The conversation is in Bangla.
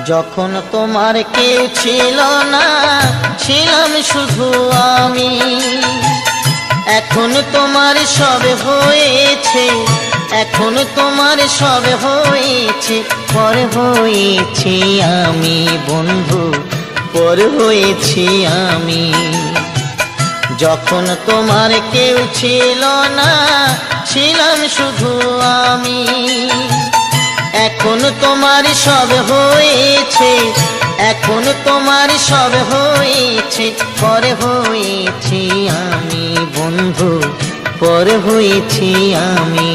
যখন তোমার কেউ ছিল না, ছিলাম শুধু আমি। এখন তোমার সব হয়েছে, এখন তোমার সব হয়েছে, পর হয়েছি আমি বন্ধু, পর হয়েছি আমি। যখন তোমার কেউ ছিল না, ছিলাম শুধু আমি। এখন তোমার সব হয়েছে, এখন তোমার সব হয়েছে, পর হয়েছি আমি বন্ধু, পর হয়েছি আমি।